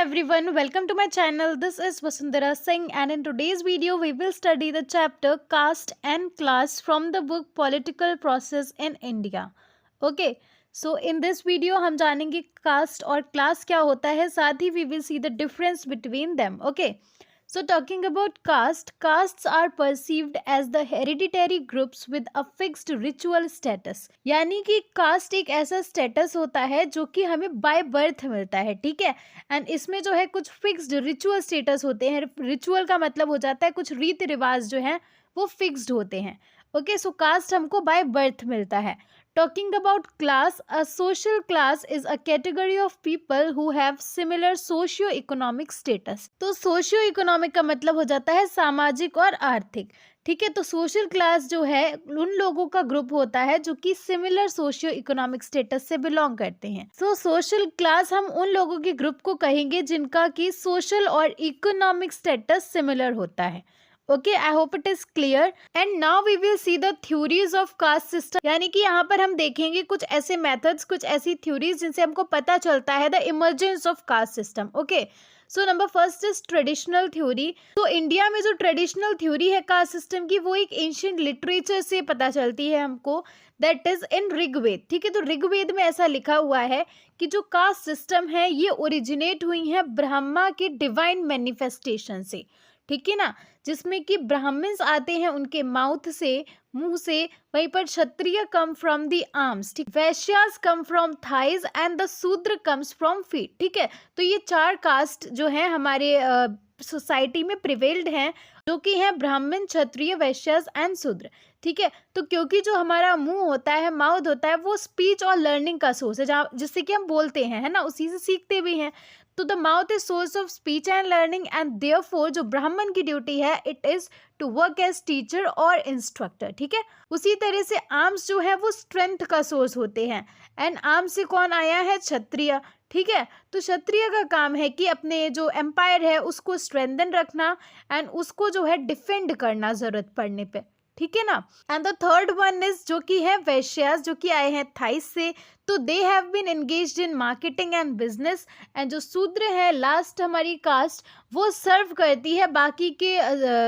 everyone, welcome to my channel. This is Vasundhara Singh, and in today's video we will study the chapter Caste and Class from the book Political Process in India. Okay, so in this video हम जानेंगे caste और class क्या होता है, साथ ही we will see the difference between them. Okay, so talking about caste, castes are perceived as the hereditary groups with a fixed ritual status. यानी कि cast एक ऐसा स्टेटस होता है जो कि हमें बाय बर्थ मिलता है, ठीक है. एंड इसमें जो है कुछ फिक्स्ड रिचुअल स्टेटस होते हैं. रिचुअल का मतलब हो जाता है कुछ रीति रिवाज जो हैं वो फिक्स्ड होते हैं. ओके, सो कास्ट हमको बाय बर्थ मिलता है. Talking about class, a social class is a category of people who have similar socio-economic status. तो socio-economic का मतलब हो जाता है सामाजिक और आर्थिक, ठीक है. तो सोशल क्लास जो है उन लोगों का ग्रुप होता है जो कि सिमिलर सोशियो इकोनॉमिक स्टेटस से बिलोंग करते हैं. सो सोशल क्लास हम उन लोगों के ग्रुप को कहेंगे जिनका कि सोशल और इकोनॉमिक स्टेटस सिमिलर होता है. Okay, I hope it is clear. And now we will see the theories of caste system. यानी कि यहाँ पर हम देखेंगे कुछ ऐसे मेथड्स, कुछ ऐसी थ्योरीज जिनसे हमको पता चलता है the emergence of caste system. Okay, so number first is traditional theory. तो इंडिया में जो ट्रेडिशनल थ्योरी है कास्ट सिस्टम की वो एक एंशियंट लिटरेचर से पता चलती है हमको, दैट इज इन ऋग्वेद. ठीक है, तो ऋग्वेद में ऐसा लिखा हुआ है कि जो कास्ट सिस्टम है ये ओरिजिनेट हुई है ब्रह्मा के डिवाइन मैनिफेस्टेशन से, ठीक है ना, जिसमें कि ब्राह्मण्स आते हैं उनके माउथ से, मुंह से. वहीं पर Kshatriya come from the arms, ठीक, Vaishyas come from thighs and the Shudra comes from feet. ठीक है, तो ये चार कास्ट जो है हमारे सोसाइटी में प्रिवेल्ड हैं, जो कि हैं ब्राह्मण, क्षत्रिय, वैश्यास एंड शूद्र. ठीक है, तो क्योंकि जो हमारा मुंह होता है, माउथ होता है, वो स्पीच और लर्निंग का सोर्स है, जहाँ जिससे कि हम बोलते हैं, है ना, उसी से सीखते भी हैं. तो the mouth is source of speech and learning, and therefore जो ब्राह्मण की ड्यूटी है it is to work as teacher और इंस्ट्रक्टर. ठीक है, उसी तरह से आर्म्स जो है वो स्ट्रेंथ का सोर्स होते हैं. एंड आर्म्स से कौन आया है? क्षत्रिय. ठीक है, तो क्षत्रिय का काम है कि अपने जो एम्पायर है उसको स्ट्रेंथन रखना एंड उसको जो है डिफेंड करना जरूरत पड़ने पे, ठीक है ना. And the third one is जो कि है वैश्यास, जो कि आए हैं थाइस से. तो they have been engaged in marketing and business. And जो शूद्र है, लास्ट हमारी कास्ट, वो सर्व करती है बाकी के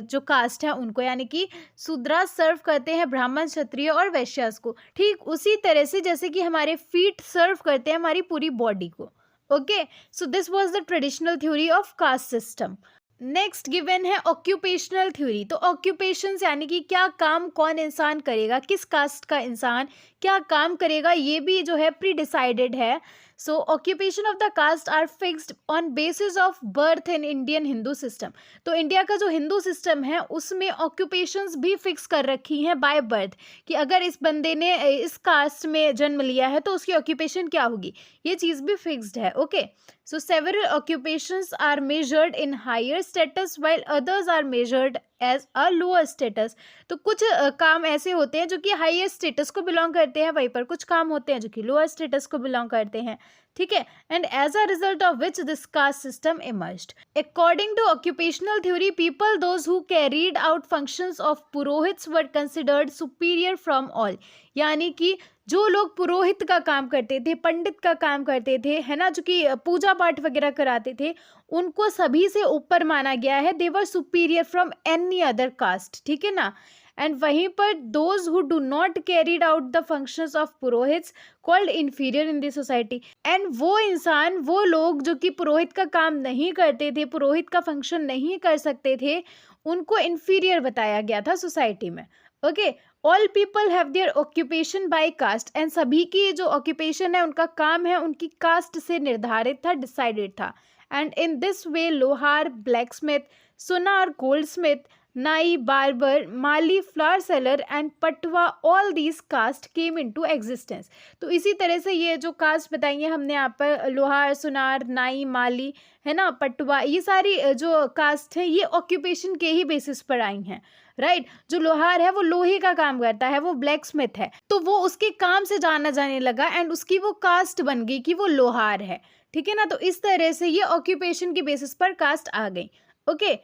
जो कास्ट है उनको, यानी कि शूद्रा सर्व करते हैं ब्राह्मण, क्षत्रिय और वैश्यास को. ठीक उसी तरह से जैसे कि हमारे फीट सर्व करते हैं हमारी पूरी बॉडी को. Okay, so this was the traditional theory of caste system. Next given है ऑक्यूपेशनल थ्योरी. तो ऑक्यूपेशंस यानी कि क्या काम कौन इंसान करेगा, किस कास्ट का इंसान क्या काम करेगा, ये भी जो है प्री डिसाइडेड है. So occupation of the caste are fixed on basis of birth in Indian Hindu system. तो इंडिया का जो हिंदू सिस्टम है उसमें ऑक्यूपेशंस भी फिक्स कर रखी हैं बाय बर्थ, कि अगर इस बंदे ने इस कास्ट में जन्म लिया है तो उसकी ऑक्यूपेशन क्या होगी, ये चीज़ भी फिक्स्ड है. Okay, so several occupations are measured in higher status while others are measured as a lower status. तो कुछ काम ऐसे होते हैं जो कि हाईएस्ट स्टेटस को बिलोंग करते हैं, वहीं पर कुछ काम होते हैं जो कि लोअर स्टेटस को बिलोंग करते हैं. ठीक है, and as a result of which this caste system emerged. According to occupational theory, people those who carried out functions of purohits were considered superior from all. यानी कि जो लोग पुरोहित का काम करते थे, पंडित का काम करते थे, है ना, जो कि पूजा पाठ वगैरह कराते थे, उनको सभी से ऊपर माना गया है. They were superior from any other caste. ठीक है ना. एंड वहीं पर those who do not carried out the functions of purohits called inferior in the society. And वो इंसान, वो लोग जो कि पुरोहित का काम नहीं करते थे, पुरोहित का फंक्शन नहीं कर सकते थे, उनको इन्फीरियर बताया गया था सोसाइटी में. Okay, all people have their occupation by caste. And सभी की जो ऑक्यूपेशन है, उनका काम है, उनकी कास्ट से निर्धारित था, डिसाइडेड था. And in this way lohar, blacksmith, sunar, goldsmith, nai, barber, mali, flower seller and patwa, all these caste came into existence. तो इसी तरह से ये जो कास्ट बताई है हमने यहाँ पर, लोहार, सुनार, नाई, माली, है ना, पटवा, ये सारी जो कास्ट है ये ऑक्यूपेशन के ही बेसिस पर आई हैं. राइट, जो लोहार है वो लोहे का काम करता है, वो ब्लैक स्मिथ है, तो वो उसके काम से जाना जाने लगा एंड उसकी वो कास्ट बन गई कि वो लोहार है. ठीक है ना, तो इस तरह से ये ऑक्यूपेशन की बेसिस पर कास्ट आ गई. ओके,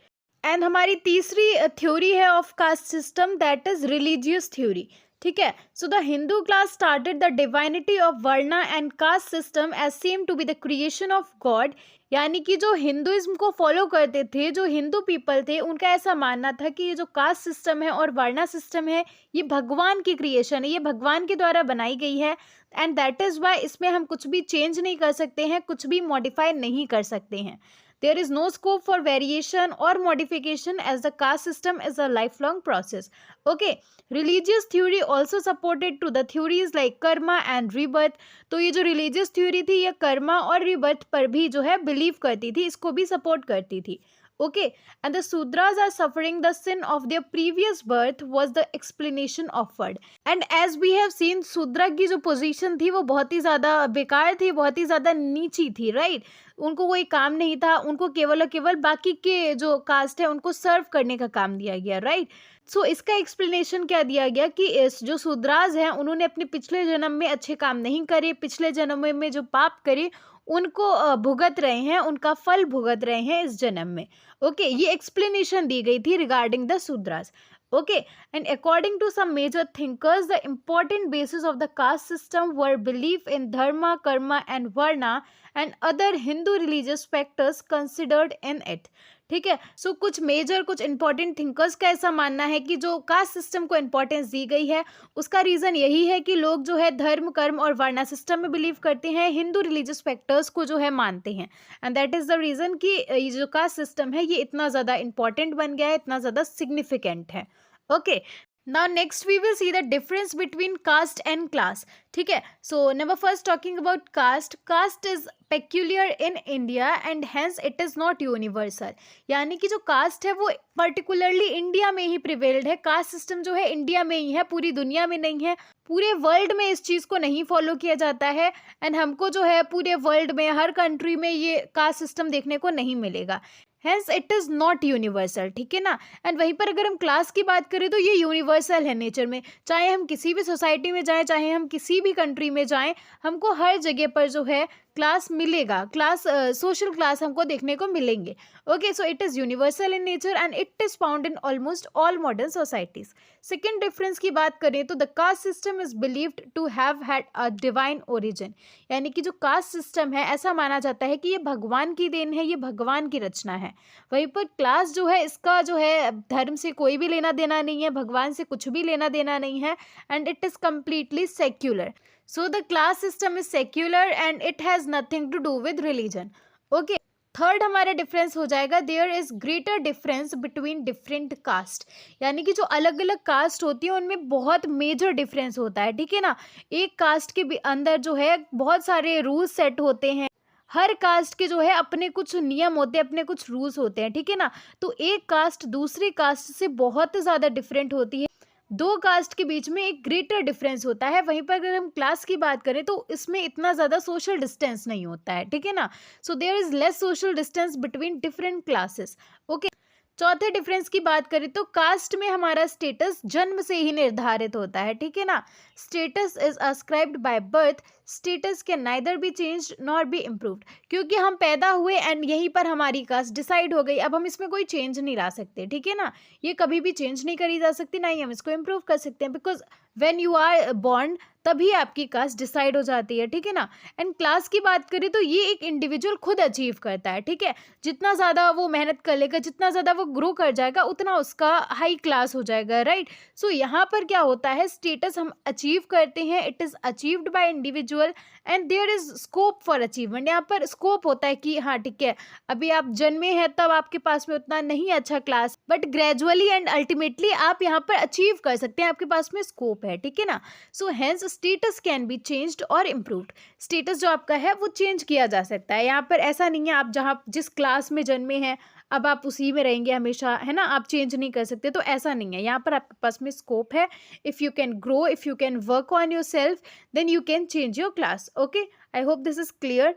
एंड हमारी तीसरी थ्योरी है of caste system, that is religious theory. ठीक है। So the Hindu class started the divinity of varna and caste system as same to be the creation of God, यानी कि जो हिंदुइज्म को फॉलो करते थे, जो हिंदू पीपल थे, उनका ऐसा मानना था कि ये जो कास्ट सिस्टम है और वर्णा सिस्टम है, ये भगवान की क्रिएशन है, ये भगवान के द्वारा बनाई गई है, एंड दैट इज वाई इसमें हम कुछ भी चेंज नहीं कर सकते हैं, कुछ भी मॉडिफाई नहीं कर सकते हैं. There is no scope for variation or modification as the caste system is a lifelong process. Okay, religious theory also supported to the theories like karma and rebirth. तो ये जो religious theory थी, ये कर्मा और rebirth पर भी जो है believe करती थी, इसको भी support करती थी. Okay, and the Sudras are suffering the sin of their previous birth was the explanation offered. And as we have seen, शूद्रा की जो position थी वो बहुत ही ज़्यादा बेकार थी, बहुत ही ज़्यादा नीची थी, right? उनको कोई काम नहीं था, उनको केवल और केवल बाकी के जो कास्ट है उनको सर्व करने का काम दिया गया, राइट? सो इसका एक्सप्लेनेशन क्या दिया गया कि इस जो शूद्राज हैं उन्होंने अपने पिछले जन्म में अच्छे काम नहीं करे, पिछले जन्म में जो पाप करे उनको भुगत रहे हैं, उनका फल भुगत रहे हैं इस जन्म में. ओके, ये एक्सप्लेनेशन दी गई थी regarding the Shudras. Okay, and according to some major thinkers, the important basis of the caste system were belief in dharma, karma and varna and other Hindu religious factors considered in it. ठीक है. सो कुछ major, कुछ important thinkers का ऐसा मानना है कि जो कास्ट सिस्टम को इंपॉर्टेंस दी गई है उसका रीज़न यही है कि लोग जो है धर्म, कर्म और वर्णा सिस्टम में बिलीव करते हैं, हिंदू रिलीजियस फैक्टर्स को जो है मानते हैं, and that is the reason कि ये जो कास्ट सिस्टम है ये इतना ज़्यादा इंपॉर्टेंट बन गया है, इतना ज़्यादा सिग्निफिकेंट है. Okay, now next we will see the difference between caste and class. ठीक है. So number first talking about caste. Caste is peculiar in India and hence it is not universal. यानी कि जो कास्ट है वो particularly India में ही prevailed है. Caste system जो है इंडिया में ही है, पूरी दुनिया में नहीं है, पूरे वर्ल्ड में इस चीज़ को नहीं फॉलो किया जाता है, एंड हमको जो है पूरे वर्ल्ड में हर कंट्री में ये कास्ट सिस्टम देखने को नहीं मिलेगा. Hence it is not universal. ठीक है ना. एंड वहीं पर अगर हम क्लास की बात करें तो ये यूनिवर्सल है नेचर में. चाहे हम किसी भी सोसाइटी में जाएं, चाहे हम किसी भी कंट्री में जाएं, हमको हर जगह पर जो है क्लास मिलेगा, क्लास सोशल क्लास हमको देखने को मिलेंगे. Okay, so it is universal in nature and it is found in almost all modern societies. Second difference की बात करें तो the caste system is believed to have had a divine origin, यानी कि जो कास्ट सिस्टम है ऐसा माना जाता है कि ये भगवान की देन है, ये भगवान की रचना है. वहीं पर क्लास जो है इसका जो है धर्म से कोई भी लेना देना नहीं है, भगवान से कुछ भी लेना देना नहीं है, and it is completely secular. So the class system is secular and it has nothing to do with religion. Okay. Third हमारा डिफरेंस हो जाएगा there is greater difference between different caste, यानी कि जो अलग अलग कास्ट होती है उनमें बहुत मेजर डिफरेंस होता है. ठीक है ना. एक कास्ट के अंदर जो है बहुत सारे रूल्स सेट होते हैं, हर कास्ट के जो है अपने कुछ नियम होते हैं, अपने कुछ रूल्स होते हैं. ठीक है ना. तो एक कास्ट दूसरी कास्ट से बहुत ज़्यादा डिफरेंट होती है, दो कास्ट के बीच में एक ग्रेटर डिफरेंस होता है. वहीं पर अगर हम क्लास की बात करें तो इसमें इतना ज़्यादा सोशल डिस्टेंस नहीं होता है. ठीक है ना. So there is less social distance between different classes. Okay. चौथे डिफरेंस की बात करें तो कास्ट में हमारा स्टेटस जन्म से ही निर्धारित होता है. ठीक है ना. Status is ascribed by birth. Status can neither be changed nor be improved, क्योंकि हम पैदा हुए एंड यहीं पर हमारी कास्ट डिसाइड हो गई. अब हम इसमें कोई चेंज नहीं ला सकते. ठीक है ना. ये कभी भी चेंज नहीं करी जा सकती, ना ही हम इसको इम्प्रूव कर सकते हैं, because when you are born तभी आपकी कास्ट डिसाइड हो जाती है. ठीक है ना. एंड क्लास की बात करें तो ये एक इंडिविजुअल खुद अचीव करता है. ठीक है. जितना ज़्यादा वो मेहनत कर लेगा, जितना ज़्यादा वो ग्रो कर जाएगा, उतना उसका हाई क्लास हो जाएगा. राइट. सो यहाँ पर क्या होता है, स्टेटस हम अचीव करते हैं, it is achieved by individual and there is scope for achievement. यहाँ पर स्कोप होता है कि हाँ ठीक है, अभी आप जन्मे हैं तब आपके पास में उतना नहीं अच्छा class, but gradually and ultimately आप यहाँ पर अचीव कर सकते हैं, आपके पास में स्कोप है. ठीक है ना. So hence status can be changed और इम्प्रूव्ड. स्टेटस जो आपका है वो चेंज किया जा सकता है. यहाँ पर ऐसा नहीं है आप जहाँ जिस क्लास में जन्मे हैं अब आप उसी में रहेंगे हमेशा, है ना, आप चेंज नहीं कर सकते. तो ऐसा नहीं है. यहाँ पर आपके पास में स्कोप है. If you can grow, if you can work on yourself, then you can change your class. Okay, I hope this is clear.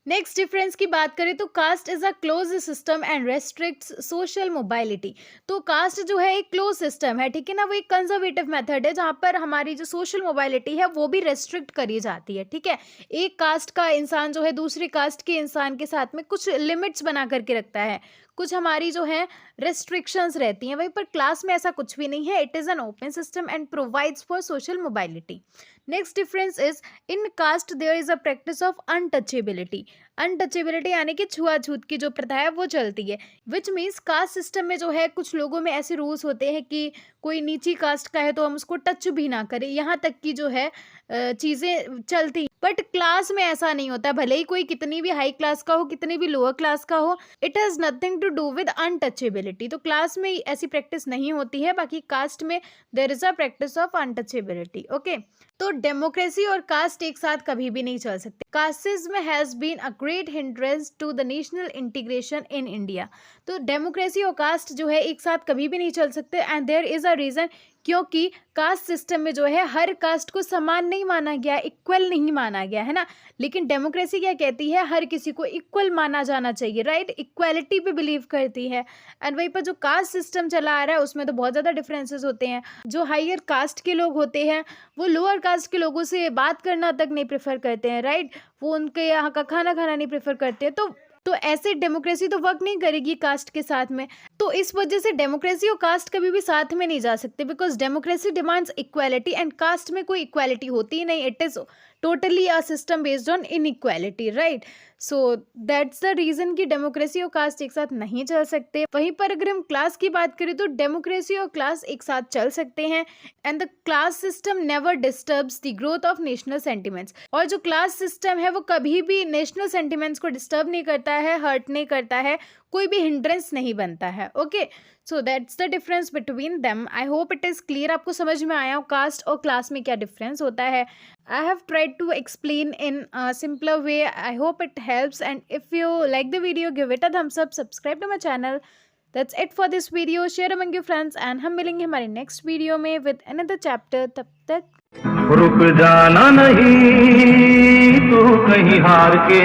Next difference की बात करें तो caste is a close system and restricts social mobility. तो caste जो है एक close system है, ठीक है ना, वो एक कंजर्वेटिव मेथड है जहाँ पर हमारी जो सोशल मोबाइलिटी है वो भी रेस्ट्रिक्ट करी जाती है, ठीक है। एक कास्ट का इंसान जो है दूसरी कास्ट के इंसान के साथ में कुछ लिमिट्स बना करके रखता है, कुछ हमारी जो है रेस्ट्रिक्शंस रहती हैं। वहीं पर क्लास में ऐसा कुछ भी नहीं है, it is an open system and provides for social mobility. Next difference is in caste there is a practice of untouchability. Untouchability यानी कि छुआछूत की जो प्रथा है वो चलती है, विच मीन्स कास्ट सिस्टम में जो है कुछ लोगों में ऐसे रूल्स होते हैं कि कोई नीची कास्ट का है तो हम उसको टच भी ना करें, यहाँ तक की जो है चीज़ें चलती। बट क्लास में ऐसा नहीं होता, भले ही कोई कितनी भी हाई क्लास का हो कितनी भी लोअर क्लास का हो, it has nothing to do with untouchability. तो क्लास में ऐसी प्रैक्टिस नहीं होती है, बाकी कास्ट में there is a practice of untouchability. Okay, तो डेमोक्रेसी और कास्ट एक साथ कभी भी नहीं चल सकते। Casteism has been a great hindrance to the national integration in India. तो डेमोक्रेसी और कास्ट जो है एक साथ कभी भी नहीं चल सकते, and there is a reason, क्योंकि कास्ट सिस्टम में जो है हर कास्ट को समान नहीं माना गया, इक्वल नहीं माना गया, है ना। लेकिन डेमोक्रेसी क्या कहती है, हर किसी को इक्वल माना जाना चाहिए, राइट, इक्वालिटी पे बिलीव करती है। एंड वहीं पर जो कास्ट सिस्टम चला आ रहा है उसमें तो बहुत ज़्यादा डिफरेंसेस होते हैं। जो हायर कास्ट के लोग होते हैं वो लोअर कास्ट के लोगों से बात करना तक नहीं प्रेफर करते हैं, राइट, वो उनके यहाँ का खाना खाना नहीं प्रेफर करते हैं। तो ऐसे डेमोक्रेसी तो वर्क नहीं करेगी कास्ट के साथ में। तो इस वजह से डेमोक्रेसी और कास्ट कभी भी साथ में नहीं जा सकते, because democracy demands equality and caste में कोई इक्वालिटी होती ही नहीं, it is totally a system based on inequality, right. So that's the reason कि डेमोक्रेसी और कास्ट एक साथ नहीं चल सकते। वहीं पर अगर हम क्लास की बात करें तो डेमोक्रेसी और क्लास एक साथ चल सकते हैं, and the class system never disturbs the growth of national sentiments. और जो क्लास सिस्टम है वो कभी भी नेशनल सेंटिमेंट्स को डिस्टर्ब नहीं करता है, हर्ट नहीं करता है, कोई भी हिंड्रेंस नहीं बनता है। Okay, so that's the difference between them. I hope it is clear, आपको समझ में आया हो कास्ट और क्लास में क्या डिफरेंस होता है। I have tried to explain in simpler way. I hope it helps, and if you like the video, give it a thumbs up, subscribe to my channel. That's it for this video. Share among your friends, and हम मिलेंगे हमारे next video में with another chapter. तब तक रुक जाना नहीं तू कहीं हार के।